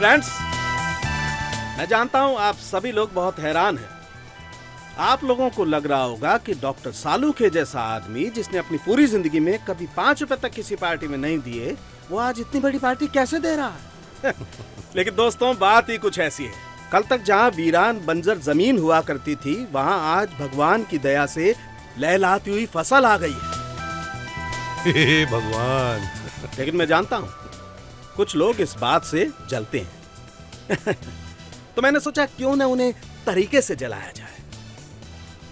Friends, मैं जानता हूं आप सभी लोग बहुत हैरान हैं। आप लोगों को लग रहा होगा कि डॉक्टर सालुखे जैसा आदमी जिसने अपनी पूरी जिंदगी में कभी 5 रुपए तक किसी पार्टी में नहीं दिए, वो आज इतनी बड़ी पार्टी कैसे दे रहा है? लेकिन दोस्तों, बात ही कुछ ऐसी है। कल तक जहां वीरान बंजर जमीन हुआ करती थी, वहां आज भगवान की दया से लहलहाती हुई फसल आ गई है। हे भगवान। लेकिन मैं जानता हूं कुछ लोग इस बात से जलते हैं। तो मैंने सोचा क्यों न उन्हें तरीके से जलाया जाए,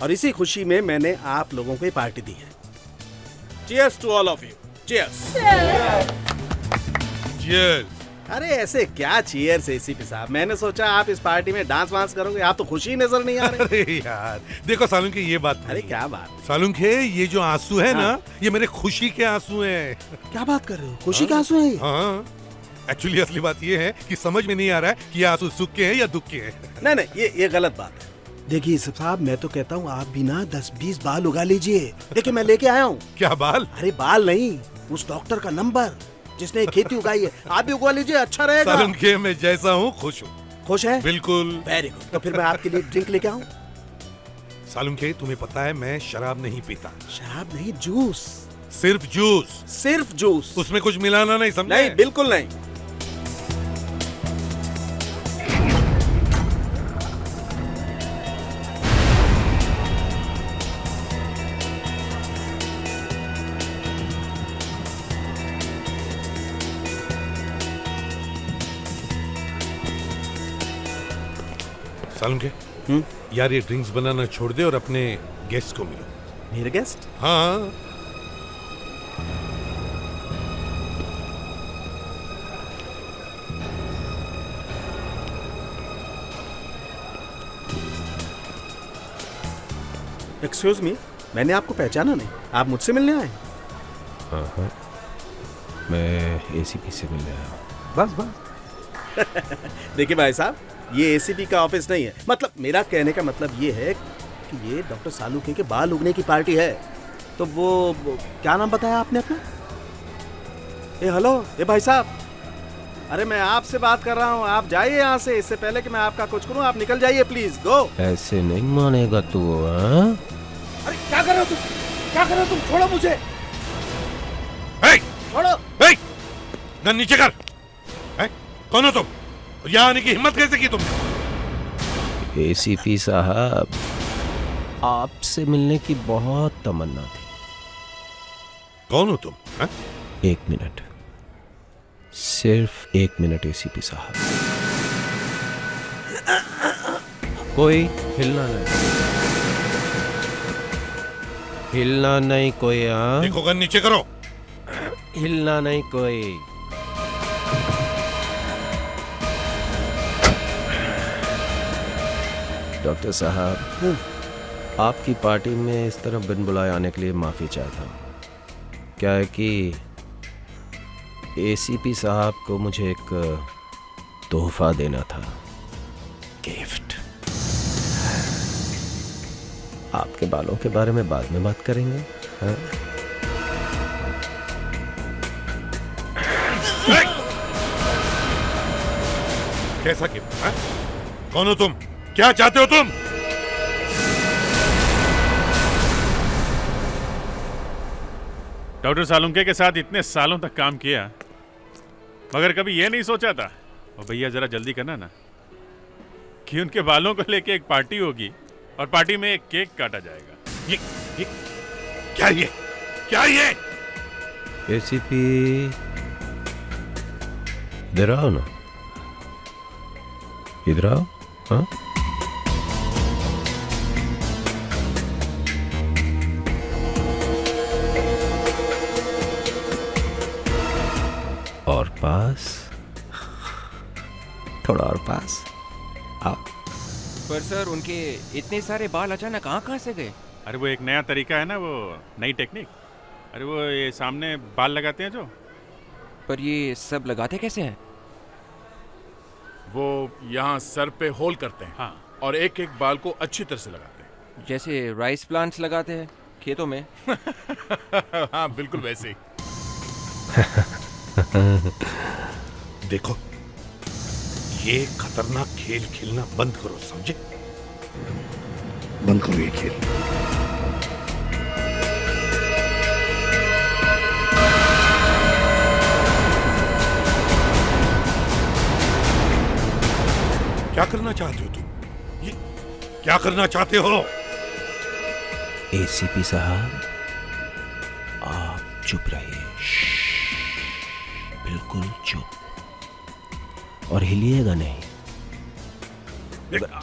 और इसी खुशी में मैंने आप लोगों को ये पार्टी दी है। Cheers to all of you. Cheers. Cheers. अरे ऐसे क्या चीयर्स एसीपी साहब, मैंने सोचा आप इस पार्टी में डांस वांस करोगे। आप तो खुशी नजर नहीं आ रहे। अरे यार देखो सालुंखे, ये बात अरे क्या बात, सालुंखे, ये जो आंसू है ना, ये मेरे खुशी के आंसू हैं। क्या बात कर रहे हो? खुशी के आंसू हैं? हाँ, एक्चुअली असली बात ये है कि समझ में नहीं आ रहा है कि ये आंसू सुख के हैं या दुख के हैं। नहीं, ये गलत बात है। देखिए साहब, मैं तो कहता हूँ आप भी ना 10-20 बाल उगा लीजिए। देखिए मैं लेके आया हूँ। क्या बाल? अरे बाल नहीं, उस डॉक्टर का नंबर जिसने खेती उगाई है। आप भी उगा लीजिए, अच्छा रहेगा। सालुंखे, मैं जैसा हूँ खुश हूँ। खुश है? बिल्कुल। Very good. तो फिर मैं आपके लिए ड्रिंक लेके आऊँ? सालुंखे, तुम्हें पता है मैं शराब नहीं पीता। शराब नहीं, जूस। सिर्फ जूस। सिर्फ जूस। उसमें कुछ मिलाना नहीं, समझे? नहीं, बिल्कुल नहीं। सालुंखे, यार ये ड्रिंक्स बनाना छोड़ दे और अपने गेस्ट को मिलो। मेरे गेस्ट? हाँ। एक्सक्यूज मी, मैंने आपको पहचाना नहीं। आप मुझसे मिलने आए? हाँ, मैं एसीपी से मिलने आया हूँ। बस। देखिए भाई साहब, ये एसीपी का ऑफिस नहीं है। मतलब मेरा कहने का मतलब ये है कि ये डॉक्टर सालुखे के बाल उगने की पार्टी है। तो वो क्या नाम बताया आपने अपना? हेलो, भाई साहब, अरे मैं आपसे बात कर रहा हूँ। आप जाइए यहाँ से, इससे पहले कि मैं आपका कुछ करूँ। आप निकल जाइए प्लीज, गो। ऐसे नहीं मानेगा तू। हाँ? अरे क्या कर रहे हो तुम? क्या कर रहे हो तुम? छोड़ो मुझे। छोड़ो। गन नीचे कर। कौन हो तुम? यहाँ आने की हिम्मत कैसे की तुमने? एसीपी साहब, आपसे मिलने की बहुत तमन्ना थी। कौन हो तुम? है? 1 मिनट, सिर्फ 1 मिनट एसीपी साहब। कोई हिलना नहीं, हिलना नहीं कोई। हाँ, देखो, गन नीचे करो। हिलना नहीं कोई। डॉक्टर साहब, आपकी पार्टी में इस तरह बिन बुलाए आने के लिए माफ़ी चाहता हूँ। क्या है कि एसीपी साहब को मुझे एक तोहफा देना था, गिफ्ट। आपके बालों के बारे में बाद में बात करेंगे। हाँ? कैसा गिफ्ट? कौन हो तुम? क्या चाहते हो तुम? डॉक्टर सालुंखे के साथ इतने सालों तक काम किया, मगर कभी ये नहीं सोचा था, और भैया जरा जल्दी करना ना, कि उनके बालों को लेके एक पार्टी होगी और पार्टी में एक केक काटा जाएगा। ये क्या ये? एसीपी, इधर आओ ना, इधर आओ। हाँ? और पास, थोड़ा और पास आओ। पर सर, उनके इतने सारे बाल अचानक कहाँ से गए? अरे वो एक नया तरीका है ना, वो नई टेक्निक। अरे वो ये सामने बाल लगाते हैं जो। पर ये सब लगाते कैसे हैं? वो यहाँ सर पे होल करते हैं। हाँ। और एक एक बाल को अच्छी तरह से लगाते हैं। जैसे राइस प्लांट्स लगाते हैं खेतों में। हाँ, बिल्कुल वैसे ही। देखो, ये खतरनाक खेल खेलना बंद करो, समझे? बंद करो ये खेल। क्या करना चाहते हो तुम? ये क्या करना चाहते हो? एसीपी साहब, आप चुप रहिए, बिल्कुल चुप, और हिलिएगा नहीं।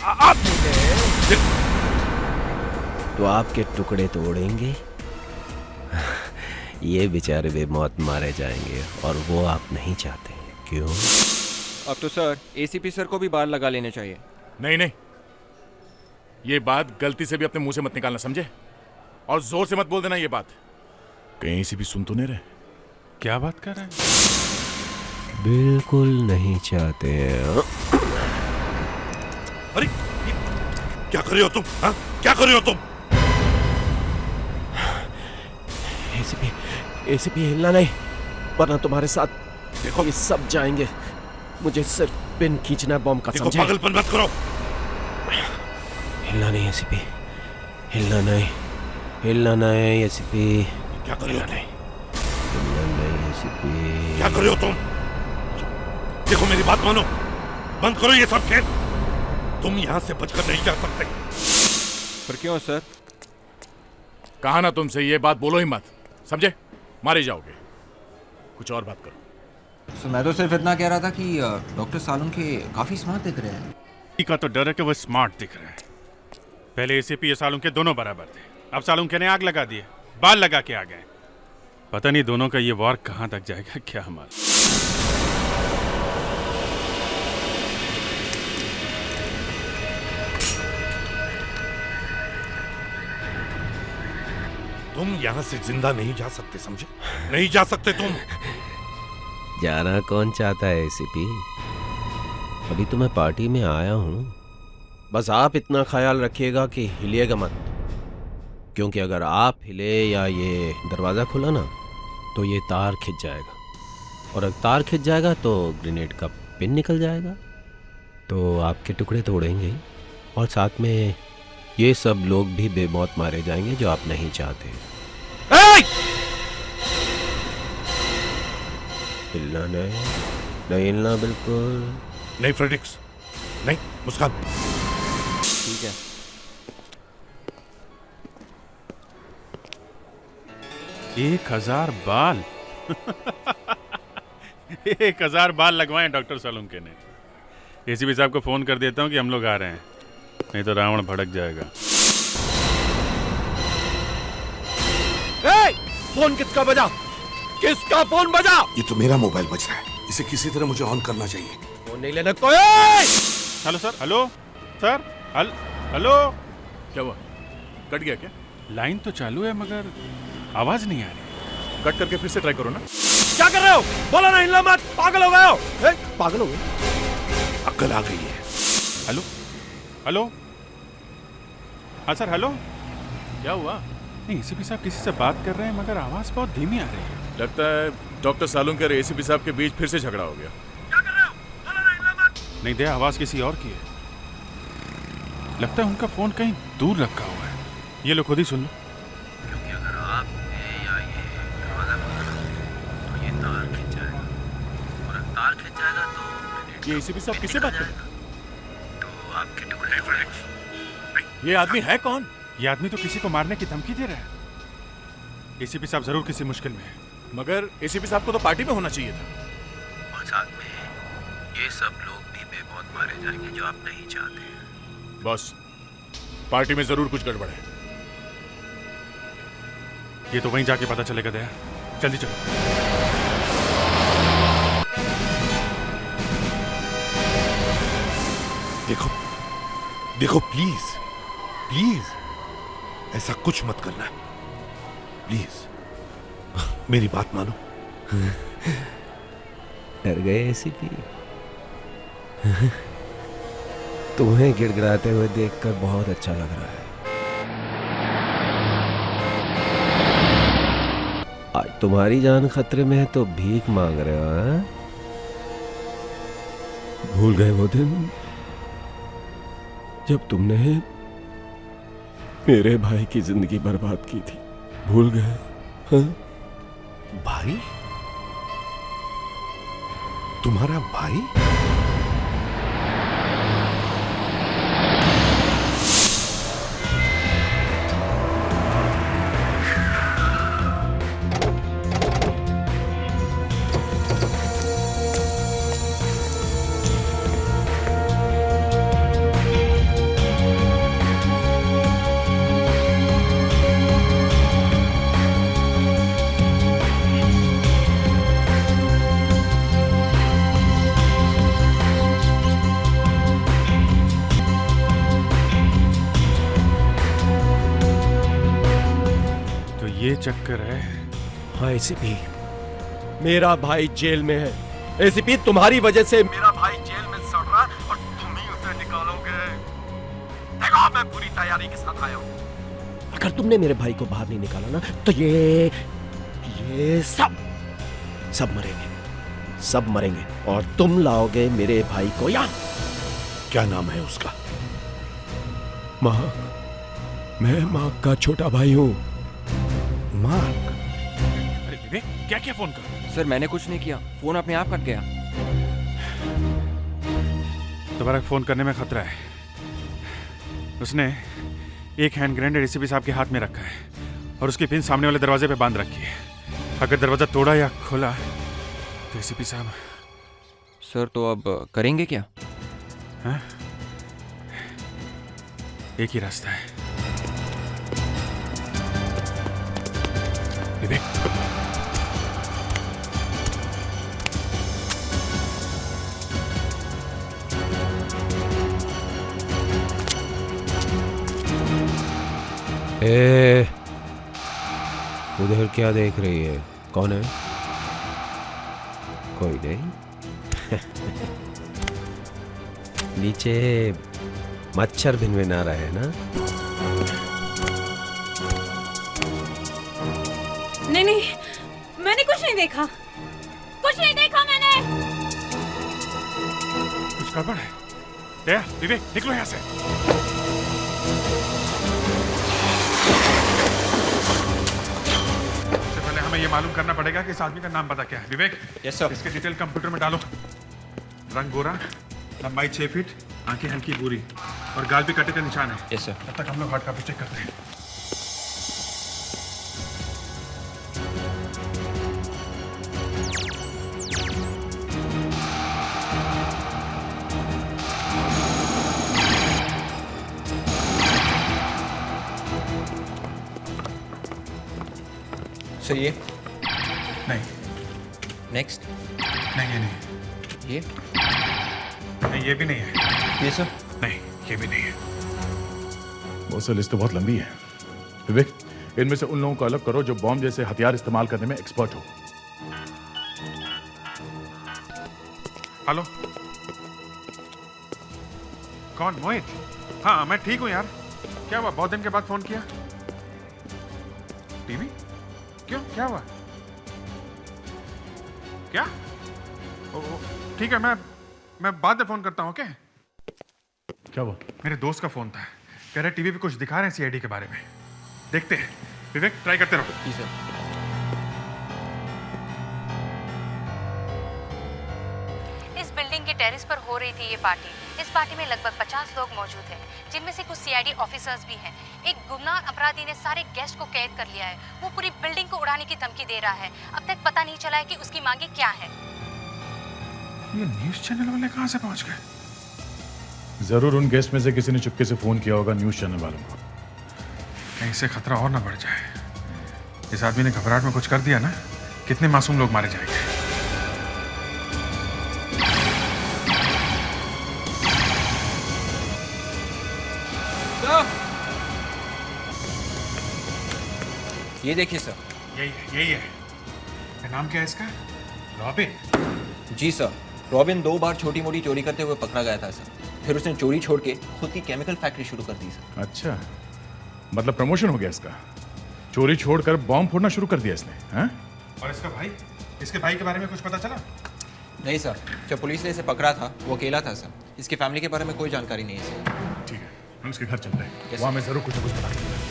आप तो आपके टुकड़े तोड़ेंगे। ये बेचारे बेमौत मारे जाएंगे, और वो आप नहीं चाहते। क्यों? अब तो सर एसीपी सर को भी बाल लगा लेने चाहिए। नहीं नहीं, ये बात गलती से भी अपने मुंह से मत निकालना, समझे? और जोर से मत बोल देना ये बात, कहीं से भी सुन तो नहीं रहे। क्या बात कर रहे हैं? बिल्कुल नहीं चाहते हैं। अरे ये क्या कर रहे हो तुम? हाँ? क्या कर रहे हो तुम? एसीपी हिलना नहीं, वरना तुम्हारे साथ देखो, ये सब जाएंगे। मुझे सिर्फ पिन खींचना है बॉम्ब का, देखो, समझे? पागलपन मत करो। हिलना नहीं एसीपी, हिलना नहीं, हिलना नहीं एसीपी, क्या कर रहे हो तुम? हिलना नहीं एसीपी। क्या कर रहे हो तुम? देखो मेरी बात मानो, बंद करो ये सब खेल। तुम यहां से बचकर नहीं जा सकते। पर क्यों सर? कहा ना तुमसे, ये बात बोलो ही मत, समझे? मारे जाओगे। कुछ और बात करो। तो मैं तो सिर्फ इतना कह रहा था कि डॉक्टर सालुंखे काफी स्मार्ट दिख रहे हैं। का तो डर है कि वो स्मार्ट दिख रहा है। पहले एसीपी सालुंखे दोनों बराबर थे, अब सालुंखे ने आग लगा दी है, बाल लगा के आ गए। पता नहीं दोनों का ये वॉर कहां तक जाएगा, क्या हमारा। तुम यहां से जिंदा नहीं जा सकते, समझे? नहीं जा सकते तुम। जाना कौन चाहता है एसीपी? अभी तो मैं पार्टी में आया हूं। बस आप इतना ख्याल रखिएगा कि हिलिएगा मत, क्योंकि अगर आप हिले या ये दरवाज़ा खुला ना, तो ये तार खिंच जाएगा, और अगर तार खिंच जाएगा तो ग्रेनेड का पिन निकल जाएगा, तो आपके टुकड़े तोड़ेंगे, और साथ में ये सब लोग भी बेमौत मारे जाएंगे जो आप नहीं चाहते। हिलना नहीं, नहीं हिलना बिल्कुल नहीं फ्रेडिक्स, नहीं। मुस्कान, ठीक है। 1000 बाल 1000 बाल लगवाए डॉक्टर सालुंखे ने। एसीपी साहब को फोन कर देता हूँ कि हम लोग आ रहे हैं, नहीं तो रावण भड़क जाएगा। फोन किसका बजा? किसका फोन बजा? ये तो मेरा मोबाइल बज रहा है, इसे किसी तरह मुझे ऑन करना चाहिए। फोन नहीं लेना कोई। Hello sir, hello sir, hello. क्या हुआ? कट गया क्या? लाइन तो चालू है मगर आवाज नहीं आ रही। कट करके फिर से ट्राई करो ना। क्या कर रहे हो? बोला ना हिलना मत। पागल हो गए हो? पागल हो गए? अक्ल आ गई है। हेलो हेलो, हाँ सर, हेलो। क्या हुआ? नहीं, एसीपी साहब किसी से बात कर रहे हैं मगर आवाज बहुत धीमी आ रही है। लगता है डॉक्टर सालुंखे और एसीपी साहब के बीच फिर से झगड़ा हो गया। नहीं दे, आवाज किसी और की है। लगता है उनका फोन कहीं दूर रखा हुआ है। ये लो, खुद ही सुन लो। क्योंकि अगर आप या ये दरवाजा खोला तो ये तार खिंच जाएगा, और अगर तार खिंच जाएगा तो ये एसीपी साहब किससे बात कर रहे हैं? तो आपके टुकड़े। ये आदमी है कौन? ये आदमी तो किसी को मारने की धमकी दे रहा है। एसीपी साहब जरूर किसी मुश्किल में है। मगर एसीपी साहब को तो पार्टी में होना चाहिए था। और साथ में ये सब लोग भी बेमौत मारे जाएंगे जो आप नहीं चाहते। बॉस, पार्टी में जरूर कुछ गड़बड़ है। ये तो वहीं जाके पता चलेगा दया। जल्दी चलो। देखो देखो, प्लीज प्लीज ऐसा कुछ मत करना, प्लीज। मेरी बात मानो। डर गए एसीपी? तुम्हें गिड़गिड़ाते हुए देखकर बहुत अच्छा लग रहा है। आज तुम्हारी जान खतरे में है तो भीख मांग रहे हो? हाँ? भूल गए वो दिन जब तुमने मेरे भाई की जिंदगी बर्बाद की थी? भूल गए? हाँ? भाई? तुम्हारा भाई? ये चक्कर है। हाँ एसीपी, मेरा भाई जेल में है। एसीपी, तुम्हारी वजह से मेरा भाई जेल में सड़ रहा है और तुम ही उसे निकालोगे। देखो, मैं पूरी तैयारी के साथ आया हूं। अगर तुमने मेरे भाई को बाहर नहीं निकाला ना तो ये सब मरेंगे, सब मरेंगे और तुम लाओगे मेरे भाई को यहाँ। क्या नाम है उसका? मार्क। मैं मार्क का छोटा भाई हूँ। मार्क? अरे विवेक, क्या क्या फोन कर? सर मैंने कुछ नहीं किया, फोन अपने आप कट गया। दोबारा फोन करने में खतरा है। उसने एक हैंड ग्रेनेड एसीपी साहब के हाथ में रखा है और उसकी पिन सामने वाले दरवाजे पे बांध रखी है। अगर दरवाजा तोड़ा या खोला तो एसीपी साहब। सर तो अब करेंगे क्या? हाँ? एक ही रास्ता है विवेक। उधर क्या देख रही है? कौन है? कोई नहीं। नीचे मच्छर भिनभिना रहा है ना? नहीं, मैंने कुछ नहीं देखा, कुछ नहीं देखा मैंने। कुछ गड़बड़ है। दया, विवेक, निकलो यहाँ से। सबसे पहले हमें ये मालूम करना पड़ेगा कि इस आदमी का नाम पता क्या है। विवेक, यस सर। इसके डिटेल कंप्यूटर में डालो। रंग गोरा, लंबाई 6 फीट, आंखें हल्की भूरी और गाल पे कटे का निशान है। Yes sir. तब तक हम लोग हार्ड कॉपी चेक करते हैं। सर ये नहीं, नेक्स्ट। नहीं ये नहीं, ये नहीं ये भी नहीं है। ये सर नहीं, ये भी नहीं है। वो सर लिस्ट तो बहुत लंबी है। विवेक, इनमें से उन लोगों को अलग करो जो बॉम्ब जैसे हथियार इस्तेमाल करने में एक्सपर्ट हो। हेलो, कौन? मोहित? हाँ मैं ठीक हूँ यार। क्या हुआ, बहुत दिन के बाद फोन किया? टीवी? क्यों, क्या हुआ? क्या? ठीक है, मैं बाद में फोन करता हूँ। क्या क्या हुआ? मेरे दोस्त का फोन था, कह रहे टीवी पे कुछ दिखा रहे हैं सीआईडी के बारे में। देखते हैं। विवेक, ट्राई करते रहो। जी सर। इस बिल्डिंग के टेरेस पर हो रही थी ये पार्टी। इस पार्टी में लगभग 50 लोग मौजूद हैं, जिनमें से कुछ सीआईडी ऑफिसर्स भी हैं। एक गुमनाम अपराधी ने सारे गेस्ट को कैद कर लिया है। वो पूरी बिल्डिंग को उड़ाने की धमकी दे रहा है। अब तक पता नहीं चला है कि उसकी मांगे क्या है। ये न्यूज चैनल वाले कहाँ से पहुंच गए? जरूर उन गेस्ट में से किसी ने चुपके से फोन किया होगा न्यूज चैनल वालों को। कहीं से खतरा और ना बढ़ जाए। इस आदमी ने घबराहट में कुछ कर दिया ना, कितने मासूम लोग मारे जाएंगे। ये देखिए सर। यही है। क्या नाम क्या है इसका? रॉबिन? जी सर। रॉबिन 2 बार छोटी मोटी चोरी करते हुए पकड़ा गया था सर। फिर उसने चोरी छोड़ के खुद की केमिकल फैक्ट्री शुरू कर दी सर। अच्छा, मतलब प्रमोशन हो गया इसका। चोरी छोड़कर बॉम्ब फोड़ना शुरू कर दिया इसने। हाँ? और इसका भाई? इसके भाई के बारे में कुछ पता चला? नहीं सर, जब पुलिस ने इसे पकड़ा था वो अकेला था सर। इसकी फैमिली के बारे में कोई जानकारी नहीं है सर। ठीक है, हम इसके घर चलते हैं। Yes, वहाँ मैं जरूर कुछ ना कुछ पता करूंगा।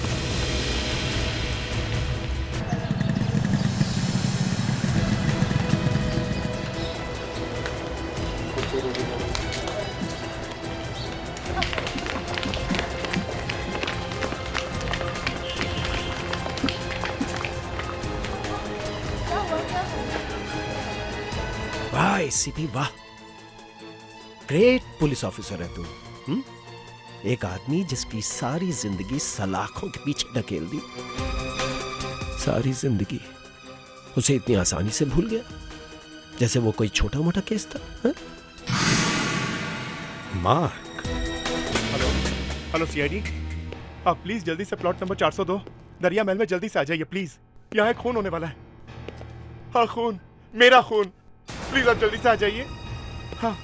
वाह एसीपी वाह, ग्रेट पुलिस ऑफिसर है तू। एक आदमी जिसकी सारी जिंदगी सलाखों के पीछे ढकेल दी, सारी जिंदगी उसे इतनी आसानी से भूल गया जैसे वो कोई छोटा मोटा केस था। हा? मार्क, हेलो सीआईडी, आप प्लीज जल्दी से प्लॉट नंबर 402 दरिया महल में जल्दी से आ जाइए प्लीज। यहाँ एक खून होने वाला है। हाँ खून, मेरा खून। प्लीज आप जल्दी से आ जाइए। हाँ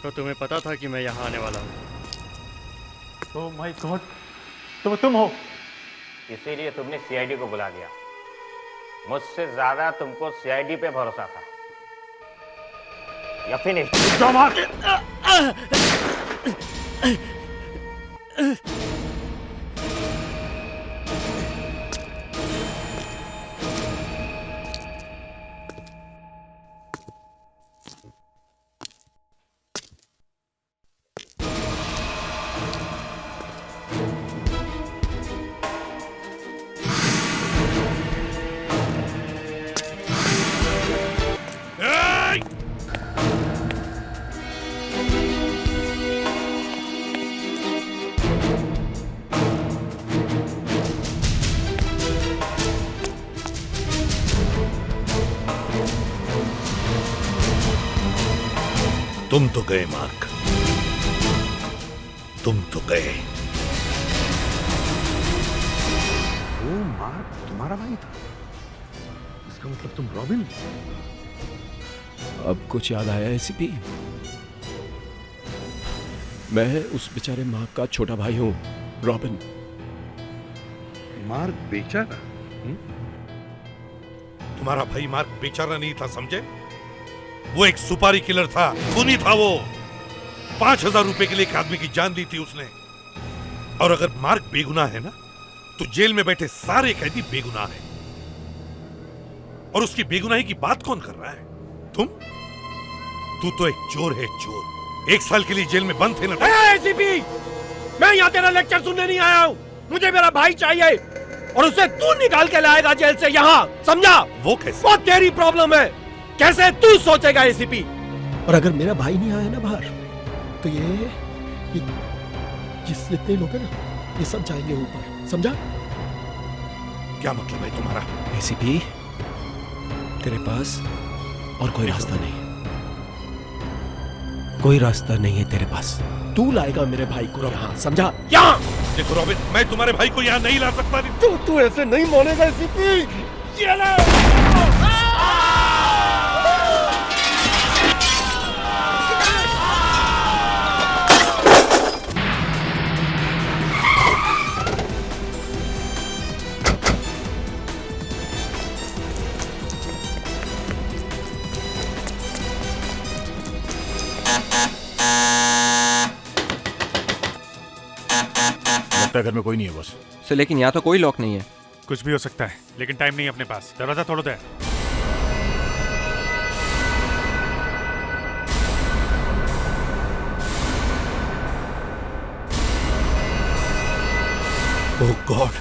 तो तुम्हें पता था कि मैं यहाँ आने वाला हूँ। ओह माय गॉड, तो तुम हो? इसीलिए तुमने सीआईडी को बुला दिया। मुझसे ज्यादा तुमको सीआईडी पे भरोसा था। या फिनिश। तुम तो गए मार्क, तुम तो गए। वो मार्क तुम्हारा भाई था? इसका मतलब तुम रॉबिन? अब कुछ याद आया एसीपी? मैं उस बेचारे मार्क का छोटा भाई हूं, रॉबिन। मार्क बेचारा? तुम्हारा भाई मार्क बेचारा नहीं था, समझे? वो एक सुपारी किलर था, खूनी था वो। 5,000 रुपए के लिए एक आदमी की जान दी थी उसने। और अगर मार्क बेगुनाह है ना, तो जेल में बैठे सारे कैदी बेगुनाह हैं। और उसकी बेगुनाही की बात कौन कर रहा है? तुम? तू तो एक चोर है, चोर। 1 साल के लिए जेल में बंद थे ना। एसीपी, मैं यहाँ तेरा लेक्चर सुनने नहीं आया हूँ। मुझे मेरा भाई चाहिए और उसे तू निकाल के लाएगा जेल से यहाँ, समझा? वो कैसे? वो तेरी प्रॉब्लम है, कैसे तू सोचेगा एसीपी? और अगर मेरा भाई नहीं आया ना बाहर, तो ये जितने लोग हैं ना, ये सब जाएंगे ऊपर, समझा? क्या मतलब है तुम्हारा? एसीपी, तेरे पास और कोई रास्ता नहीं, कोई रास्ता नहीं है तेरे पास। तू लाएगा मेरे भाई को यहाँ, समझा? यहाँ देखो रॉबिन, मैं तुम्हारे भाई को यहाँ नहीं ला सकता। तू ऐसे नहीं मानेगा एसीपी। ये ले। घर में कोई नहीं है बॉस। सर लेकिन यहाँ तो कोई लॉक नहीं है। कुछ भी हो सकता है, लेकिन टाइम नहीं है अपने पास। दरवाजा तोड़ दे। ओह गॉड,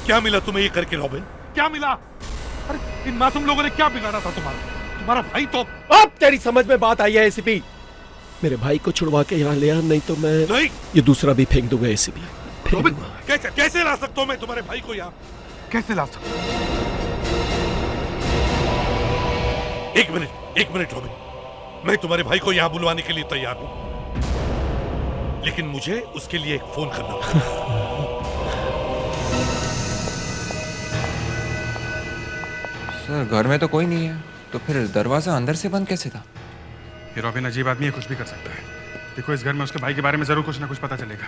क्या मिला तुम्हें ये करके रॉबिन? क्या मिला? अरे इन मासूम लोगों ने क्या बिगाड़ा था तुम्हारा भाई तो। अब तेरी समझ में बात आई है एसीपी। मेरे भाई को छुड़वा के यहाँ ले आ, नहीं तो मैं नहीं, ये दूसरा भी फेंक दूंगा एसीपी। रॉबिन, कैसे ला सकता हूँ मैं तुम्हारे भाई को यहाँ? कैसे ला सकता हूँ? एक मिनट रॉबिन, मैं तुम्हारे भाई को यहाँ बुलवाने के लिए तैयार हूँ, लेकिन मुझे उसके लिए एक फोन करना होगा। सर घर में तो कोई नहीं है, तो फिर दरवाजा अंदर से बंद कैसे था? ये रॉबिन अजीब आदमी है, कुछ भी कर सकता है। देखो इस घर में उसके भाई के बारे में जरूर कुछ ना कुछ पता चलेगा।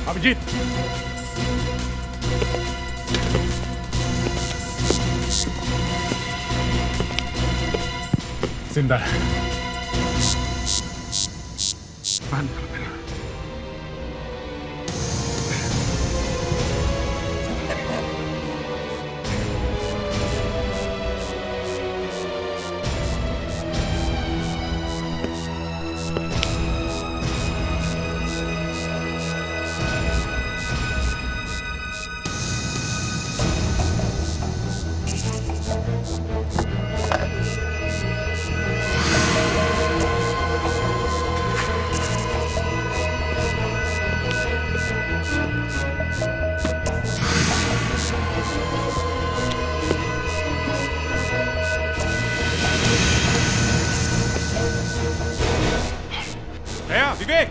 अभिजीत, जिंदा है। बाहर निकलो पहले। विवेक,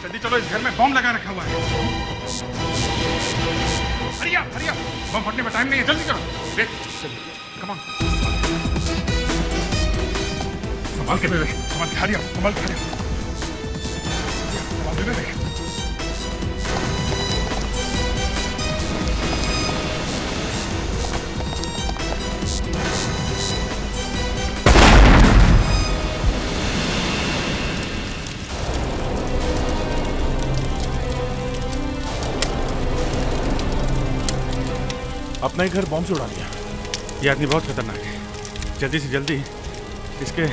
जल्दी चलो, इस घर में बम लगा रखा हुआ है। हरिया हरिया, बम फटने में टाइम नहीं है, जल्दी करो। विवेक, कम ऑन, संभाल के विवेक, संभाल के, हरिया, संभाल के, हरिया, संभाल विवेक। अपना ही घर बॉम्ब से उड़ा दिया। ये आदमी बहुत खतरनाक है। जल्दी से जल्दी इसके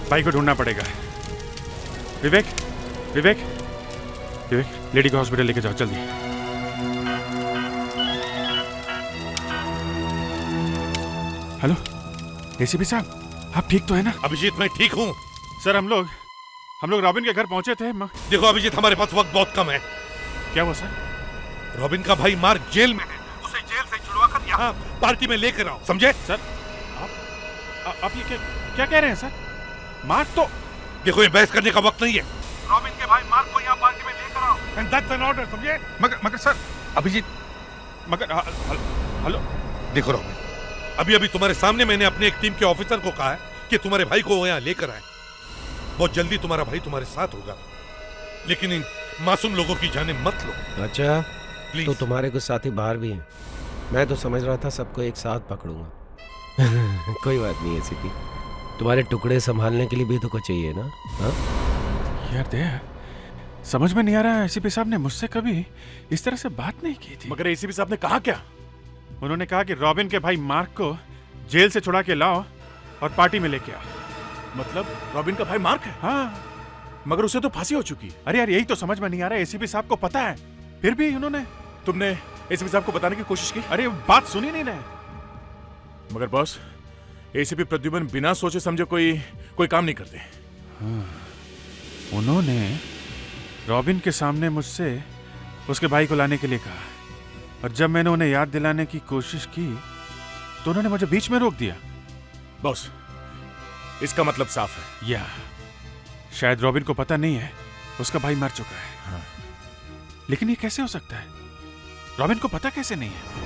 भाई को ढूंढना पड़ेगा। विवेक, विवेक, विवेक, लेडी को हॉस्पिटल लेके जाओ जल्दी। हेलो एसीपी साहब, आप ठीक तो है ना? अभिजीत, मैं ठीक हूँ सर। हम लोग रॉबिन के घर पहुंचे थे। देखो अभिजीत, हमारे पास वक्त बहुत कम है। क्या हुआ सर? रॉबिन का भाई मार्क जेल में है। उसे जेल से छुड़वाकर यहाँ पार्टी में लेकर आओ, समझे? सर आप ये क्या कह रहे हैं सर? मार्क तो... देखो ये बहस करने का वक्त नहीं है। रॉबिन के भाई मार्क को यहाँ पार्टी में लेकर आओ। एंड दैट्स एन ऑर्डर, समझे? मगर सर, अभिजीत, मगर हेलो, देखो रॉबिन, अभी तुम्हारे सामने मैंने अपने एक टीम के ऑफिसर को कहा है कि तुम्हारे भाई को यहाँ लेकर आए। बहुत जल्दी तुम्हारा भाई तुम्हारे साथ होगा, लेकिन इन मासूम लोगों की जाने मत लो। अच्छा, प्लीज। तो तुम्हारे कुछ साथी बाहर भी हैं। मैं तो समझ रहा था सबको एक साथ पकड़ूंगा। कोई बात नहीं एसीपी, तुम्हारे टुकड़े संभालने के लिए भी तो कुछ चाहिए ना? हाँ यार दे, समझ में नहीं आ रहा है, एसीपी साहब ने मुझसे कभी इस तरह से बात नहीं की थी। मगर एसीपी साहब ने कहा क्या? उन्होंने कहा कि रॉबिन के भाई मार्क को जेल से छुड़ा के लाओ और पार्टी में लेके आओ। मतलब रॉबिन का भाई मार्क है? हाँ, मगर उसे तो फांसी हो चुकी। अरे यार यही तो समझ में नहीं आ रहा है, एसीपी साहब को पता है फिर भी उन्होंने... तुमने एसीपी साहब को बताने की कोशिश की? अरे बात सुनी नहीं रहे। मगर बॉस, एसीपी प्रद्युमन बिना सोचे समझे कोई काम नहीं करते। हाँ, उन्होंने रॉबिन के सामने मुझसे उसके भाई को लाने के लिए कहा, और जब मैंने उन्हें याद दिलाने की कोशिश की तो उन्होंने मुझे बीच में रोक दिया। बॉस, इसका मतलब साफ है, या शायद रॉबिन को पता नहीं है उसका भाई मर चुका है। हाँ। लेकिन ये कैसे हो सकता है? रॉबिन को पता कैसे नहीं है?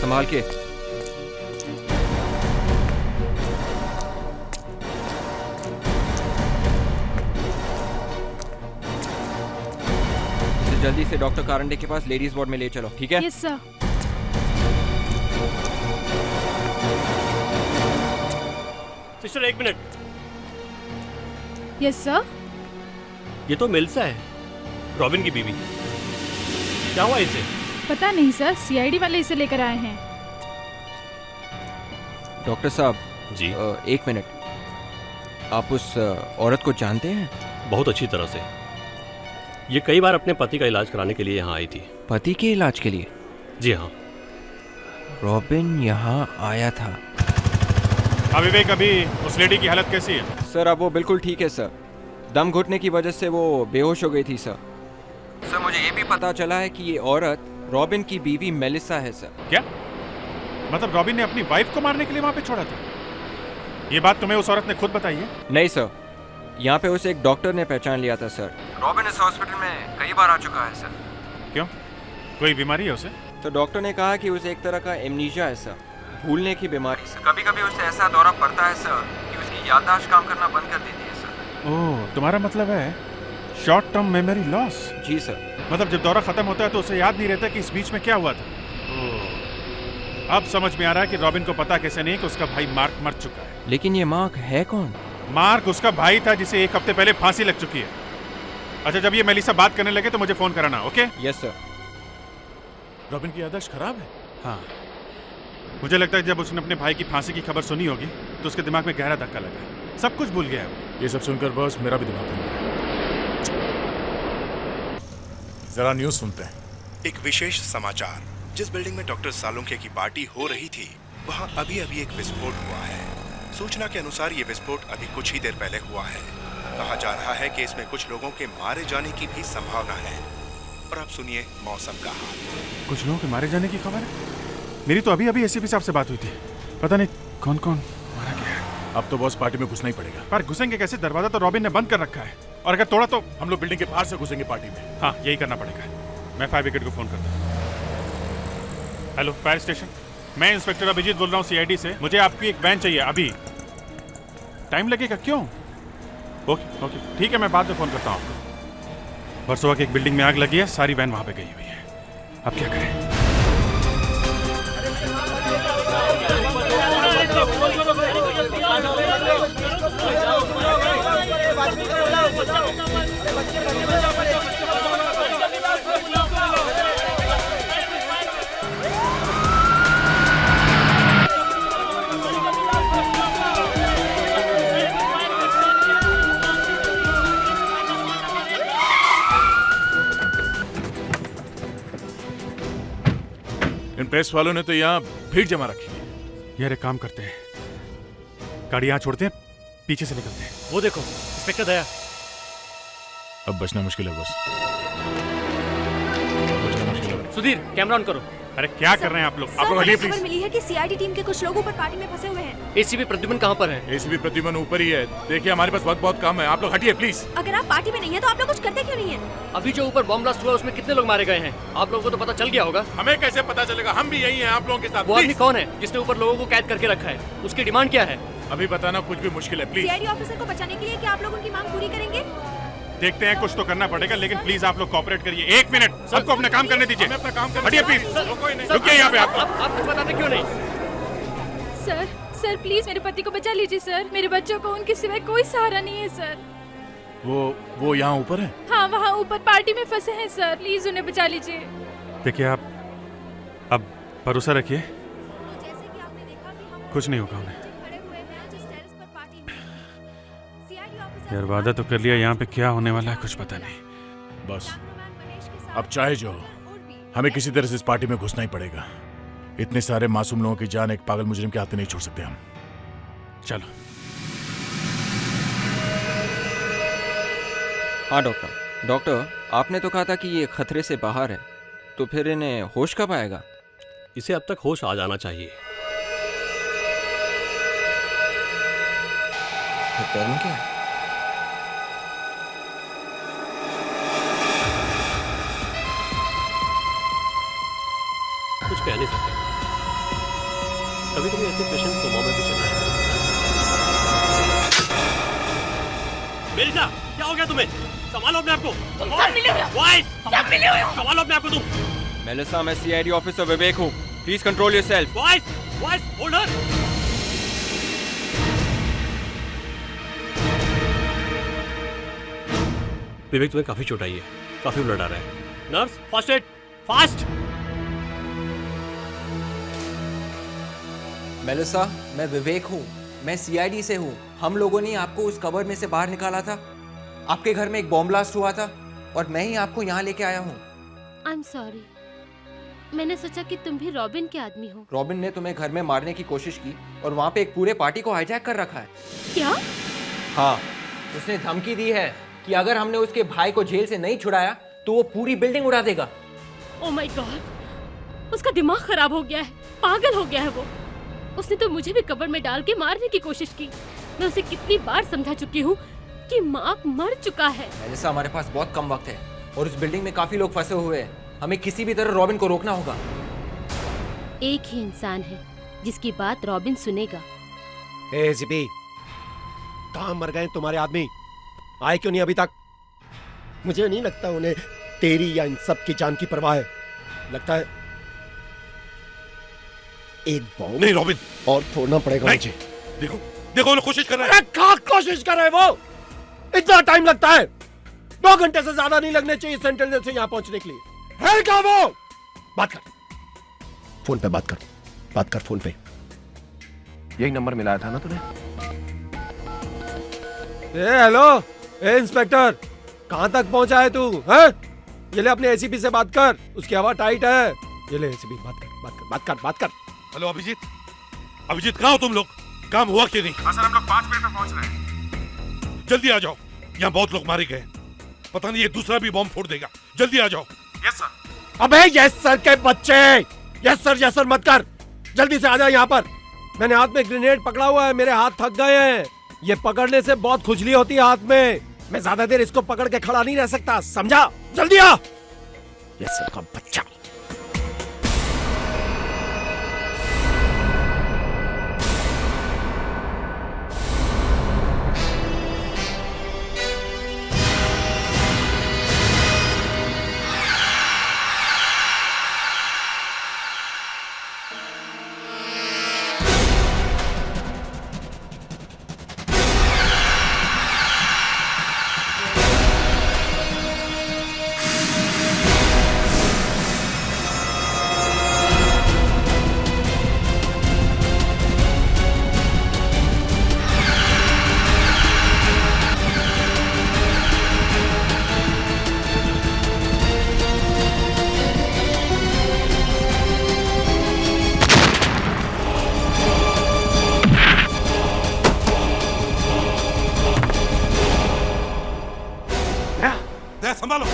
संभाल के। जल्दी से डॉक्टर कारंडे के पास लेडीज वार्ड में ले चलो, ठीक है? Yes sir. सिस्टर एक मिनट। Yes sir. ये तो मिल्सा है, रॉबिन की बीवी। क्या हुआ इसे? पता नहीं सर, सीआईडी वाले इसे लेकर आए हैं। डॉक्टर साहब जी, एक मिनट, आप उस औरत को जानते हैं? बहुत अच्छी तरह से। ये कई बार अपने पति का इलाज कराने के लिए यहाँ आई थी। पति के इलाज के लिए? जी हाँ। रॉबिन यहाँ आया था। विवेक, अभी उस लेडी की हालत कैसी है? सर अब वो बिल्कुल ठीक है सर। दम घुटने की वजह से वो बेहोश हो गई थी सर। सर मुझे ये भी पता चला है कि ये औरत रॉबिन की बीवी मेलिसा है सर। क्या मतलब रॉबिन ने अपनी वाइफ को मारने के लिए वहां पे छोड़ा था? ये बात तुम्हें उस औरत ने खुद बताई है? नहीं सर, यहाँ पे उसे एक डॉक्टर ने पहचान लिया था सर। रॉबिन इस हॉस्पिटल में कई बार आ चुका है सर। क्यों, कोई बीमारी है उसे? तो डॉक्टर ने कहा कि उसे एक तरह का एमनीशिया है सर, भूलने की बीमारी सर। कभी कभी उसे ऐसा दौरा पड़ता है सर कि उसकी याददाश्त काम करना बंद कर देती है सर। ओह, तुम्हारा मतलब है शॉर्ट टर्म मेमोरी लॉस? जी सर। मतलब जब दौरा खत्म होता है तो उसे याद नहीं रहता कि इस बीच में क्या हुआ था। अब समझ में आ रहा है कि रॉबिन को पता कैसे नहीं कि उसका भाई मार्क मर चुका है। लेकिन ये मार्क है कौन? मार्क उसका भाई था जिसे 1 हफ्ते पहले फांसी लग चुकी है। अच्छा, जब ये मेलिसा बात करने लगे तो मुझे फोन कराना, ओके? Yes sir. रॉबिन की याददाश्त खराब है? हाँ, मुझे लगता है जब उसने अपने भाई की फांसी की खबर सुनी होगी तो उसके दिमाग में गहरा धक्का लगा, सब कुछ भूल गया है। ये सब सुनकर बस मेरा भी दिमाग घूम रहा है। जरा न्यूज़ सुनते हैं। एक विशेष समाचार। जिस बिल्डिंग में डॉक्टर सालुंखे की पार्टी हो रही थी वहां अभी एक विस्फोट हुआ है। सूचना के अनुसार ये विस्फोट अभी कुछ ही देर पहले हुआ है। कहा जा रहा है कि इसमें कुछ लोगों के मारे जाने की भी संभावना है। और अब सुनिए मौसम का हाल। कुछ लोगों के मारे जाने की खबर है? मेरी तो अभी एसीपी साहब से बात हुई थी, पता नहीं कौन कौन मारा गया है। अब तो बॉस पार्टी में घुसना ही पड़ेगा। पर घुसेंगे कैसे? दरवाजा तो रॉबिन ने बंद कर रखा है, और अगर तोड़ा तो हम लोग बिल्डिंग के बाहर से घुसेंगे पार्टी में। हाँ, यही करना पड़ेगा। मैं फायर ब्रिगेड को फोन करता हूँ। हेलो, फायर स्टेशन, मैं इंस्पेक्टर अभिजीत बोल रहा हूँ सीआईडी से। मुझे आपकी एक वैन चाहिए अभी। टाइम लगेगा? क्यों? ओके ओके, ठीक है, मैं बाद में फोन करता हूँ आपको। वर्सोवा की एक बिल्डिंग में आग लगी है, सारी वैन वहां पे गई हुई है। अब क्या करें? इन प्रेस वालों ने तो यहाँ भीड़ जमा रखी है। यार एक काम करते हैं, गाड़ी यहाँ छोड़ते हैं, पीछे से निकलते हैं। वो देखो इंस्पेक्टर दया। अब बचना मुश्किल है बस। सुधीर, कैमरा ऑन करो। अरे क्या कर रहे हैं आप लोग? आप लोग हटिए प्लीज। खबर मिली है कि सीआईडी टीम के कुछ लोग ऊपर पार्टी में फंसे हुए हैं। एसीपी प्रद्युमन कहाँ पर है? एसीपी प्रद्युमन ऊपर ही है। देखिए हमारे पास वक्त बहुत कम है, आप लोग हटिए प्लीज। अगर आप पार्टी में नहीं है तो आप लोग कुछ करते क्यों नहीं है? अभी जो ऊपर बॉम्ब ब्लास्ट हुआ उसमें कितने लोग मारे गए हैं? आप लोगों को तो पता चल गया होगा। हमें कैसे पता चलेगा? हम भी यही हैं आप लोगों के साथ। वो आदमी कौन है जिसने ऊपर लोगों को कैद करके रखा है? उसकी डिमांड क्या है? अभी बताना कुछ भी मुश्किल है, प्लीज। सीआईडी ऑफिसर को बचाने के लिए क्या आप लोग उनकी मांग पूरी करेंगे? देखते हैं, कुछ तो करना पड़ेगा, लेकिन प्लीज आप लोग कोऑपरेट करिए। 1 मिनट, सबको अपना काम करने दीजिए। अपना काम हटिए प्लीज, रुकिए यहाँ पे। आप कुछ बताते क्यों नहीं? सर प्लीज मेरे पति को बचा लीजिए सर। मेरे बच्चों को उनके सिवाय कोई सहारा नहीं है सर। वो यहाँ ऊपर है? हाँ, वहाँ ऊपर पार्टी में फंसे हैं सर, प्लीज उन्हें बचा लीजिए। देखिए, आप अब भरोसा रखिए, कुछ नहीं होगा उन्हें। यार वादा तो कर लिया, यहाँ पे क्या होने वाला है कुछ पता नहीं। बस अब चाहे जो हो, हमें किसी तरह से इस पार्टी में घुसना ही पड़ेगा। इतने सारे मासूम लोगों की जान एक पागल मुजरिम के हाथ नहीं छोड़ सकते हम। चलो। हाँ डॉक्टर, आपने तो कहा था कि ये खतरे से बाहर है, तो फिर इन्हें होश कब आएगा? इसे अब तक होश आ जाना चाहिए। कारण क्या है? कुछ कह नहीं सकते। कभी कभी ऐसे पेशेंट कोमा में भी चले जाते हैं। मेलिसा, क्या हो गया तुम्हें? संभालो अपने आप को। सब मिले हुए हो। वाइस, सब मिले हुए हो। संभालो अपने आप को तुम। मेलिसा, मैं सीआईडी ऑफिसर विवेक हूँ। Please control yourself. Vice, hold her. Vivek, तुम्हें काफी चोट आई है, काफी ब्लड आ रहा है। Nurse, first aid, fast. Melissa, मैं विवेक हूँ, मैं सीआईडी से हूँ। हम लोगों ने आपको उस कबर में से बाहर निकाला था। आपके घर में एक बॉम्ब ब्लास्ट हुआ था और मैं ही आपको यहाँ लेके आया हूँ। I'm sorry. मैंने सोचा कि तुम भी रॉबिन के आदमी हो। रॉबिन ने तुम्हें घर में मारने की कोशिश की और वहाँ पे एक पूरे पार्टी को हाईजैक कर रखा है। क्या? हाँ, उसने धमकी दी है कि अगर हमने उसके भाई को जेल से नहीं छुड़ाया तो वो पूरी बिल्डिंग उड़ा देगा। ओह माय गॉड, उसका दिमाग खराब हो गया है, पागल हो गया है वो। उसने तो मुझे भी कब्र में डाल के मारने की कोशिश की। मैं उसे कितनी बार समझा चुकी हूँ कि मार्क मर चुका है। जैसा हमारे पास बहुत कम वक्त है और इस बिल्डिंग में काफी लोग फंसे हुए हैं। हमें किसी भी तरह रॉबिन को रोकना होगा। एक ही इंसान है जिसकी बात रॉबिन सुनेगा। एसीपी, कहाँ मर गए तुम्हारे आदमी? आए क्यों नहीं अभी तक? मुझे नहीं लगता उन्हें तेरी या इन सब की जान की परवाह है। लगता है एक बॉम्ब नहीं रॉबिन, और फोड़ना पड़ेगा मुझे। देखो देखो, वो कोशिश कर रहे हैं। अरे क्या कोशिश कर रहे हैं वो? इतना टाइम लगता है? 2 घंटे से ज्यादा नहीं लगने चाहिए सेंट्रल जेल से यहाँ पहुंचने के लिए। है क्या वो? बात कर, फोन पे बात कर फोन पे। यही नंबर मिलाया था ना तूने? हेलो इंस्पेक्टर, कहां तक पहुंचा है तू? हैं? ये ले अपने एसीपी से बात कर, उसकी हवा टाइट है। ये ले एसीपी, बात कर। हेलो अभिजीत, कहाँ हो तुम लोग? काम हुआ कि नहीं? हाँ सर, हम लोग 5 मिनट में पहुंच रहे हैं। जल्दी आ जाओ, यहाँ बहुत लोग मारे गए। पता नहीं ये दूसरा भी बॉम्ब फोड़ देगा। जल्दी आ जाओ। Yes sir. अबे यस सर के बच्चे, यस सर मत कर, जल्दी से आ जा यहाँ पर। मैंने हाथ में ग्रेनेड पकड़ा हुआ है, मेरे हाथ थक गए हैं। ये पकड़ने से बहुत खुजली होती है हाथ में। मैं ज्यादा देर इसको पकड़ के खड़ा नहीं रह सकता, समझा? जल्दी आ। यस सर का बच्चा। संभालो।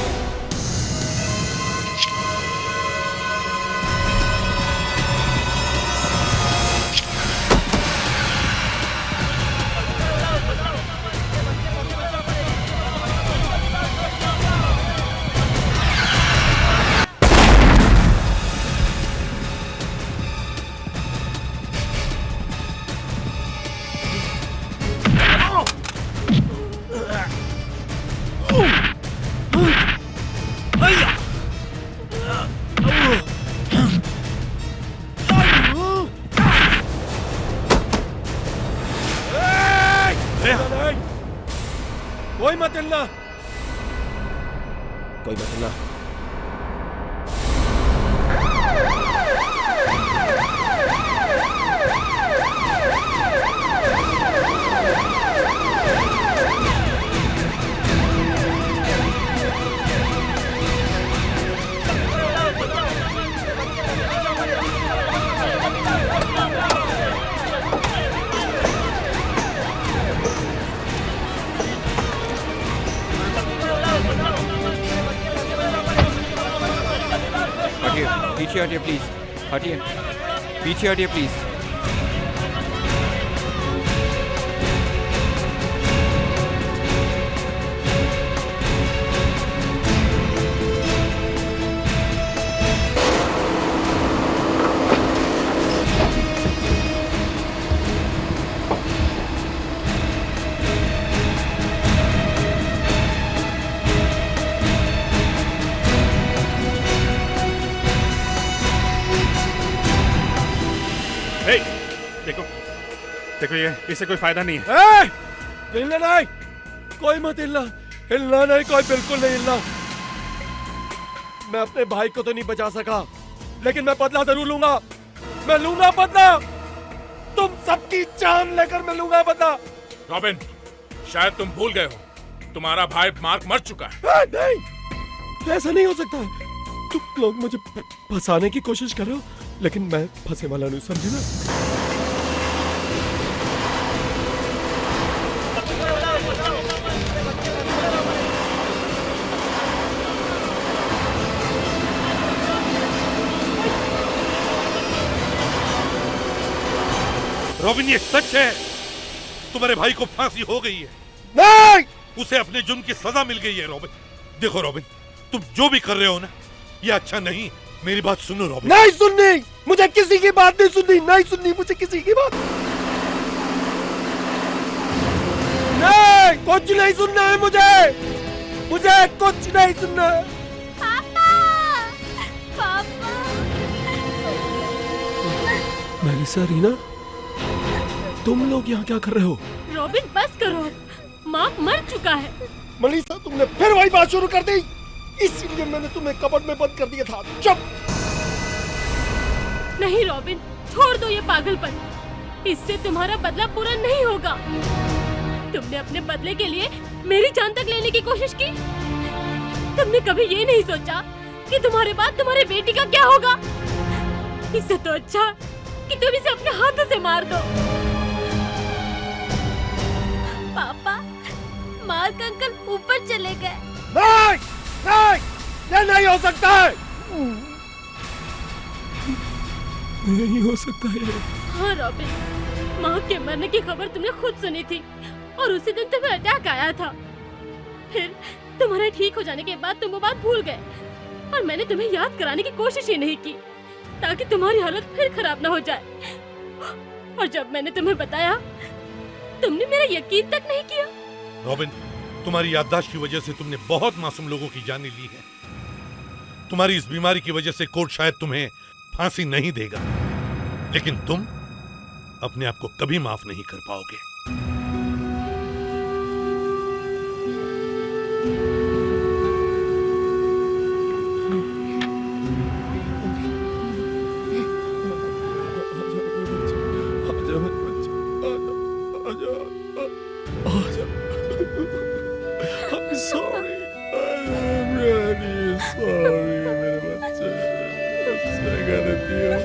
कोई मत हिलना, कोई मत हिलना। पीछे हटिए प्लीज, हटिए, पीछे हटिए प्लीज। देखो ये इससे कोई फायदा नहीं है। हिलना नहीं, कोई मत हिलना, हिलना नहीं, कोई बिल्कुल नहीं हिलना। मैं अपने भाई को तो नहीं बचा सका, लेकिन मैं बदला जरूर लूंगा। मैं लूंगा बदला, तुम सबकी जान लेकर मैं लूंगा बदला। रॉबिन, शायद तुम भूल गए हो, तुम्हारा भाई मार्क मर चुका है। नहीं, ऐसा नहीं हो सकता। तुम लोग मुझे फंसाने की कोशिश कर रहे हो, लेकिन मैं फंसे वाला नहीं, समझे ना? रॉबिन, ये सच है, तुम्हारे भाई को फांसी हो गई है। नहीं, उसे अपने जुर्म की सजा मिल गई है। रॉबिन, देखो रॉबिन, तुम जो भी कर रहे हो ना, ये अच्छा नहीं। मेरी बात सुनो रॉबिन। नहीं सुननी, मुझे किसी की बात नहीं सुननी, नहीं सुननी मुझे किसी की बात। नहीं, कुछ नहीं सुनना है मुझे कुछ नहीं सुनना है। पापा। मेलिसा, रीना, तुम लोग यहाँ क्या कर रहे हो? रॉबिन बस करो, मार्क मर चुका है। मेलिसा, तुमने फिर वही बात शुरू कर दी, इसीलिए मैंने तुम्हें कबर्ड में बंद कर दिया था। चुप। नहीं रॉबिन, छोड़ दो ये पागलपन, इससे तुम्हारा बदला पूरा नहीं होगा। तुमने अपने बदले के लिए मेरी जान तक लेने की कोशिश की। तुमने कभी ये नहीं सोचा कि तुम्हारे बाद तुम्हारे बेटी का क्या होगा। इससे तो अच्छा कि तुम इसे अपने हाथों से मार दो। पापा, मार्क अंकल ऊपर चले गए। नहीं, नहीं, ये नहीं हो सकता है। नहीं हो सकता है। हाँ रॉबिन, माँ के मरने की खबर तुमने खुद सुनी थी और उसी दिन तुम्हें अटैक आया था। फिर तुम्हारे ठीक हो जाने के बाद तुम वो बात भूल गए और मैंने तुम्हें याद कराने की कोशिश ही नहीं की ताकि तुम्हारी हालत फिर खराब ना हो जाए। और जब मैंने तुम्हें बताया, तुमने मेरा यकीन तक नहीं किया। रॉबिन, तुम्हारी याददाश्त की वजह से तुमने बहुत मासूम लोगों की जानें ली है। तुम्हारी इस बीमारी की वजह से कोर्ट शायद तुम्हें फांसी नहीं देगा, लेकिन तुम अपने आप को कभी माफ नहीं कर पाओगे। Sorry, I'm really sorry, मेरे बच्चे, मुझसे गलती हो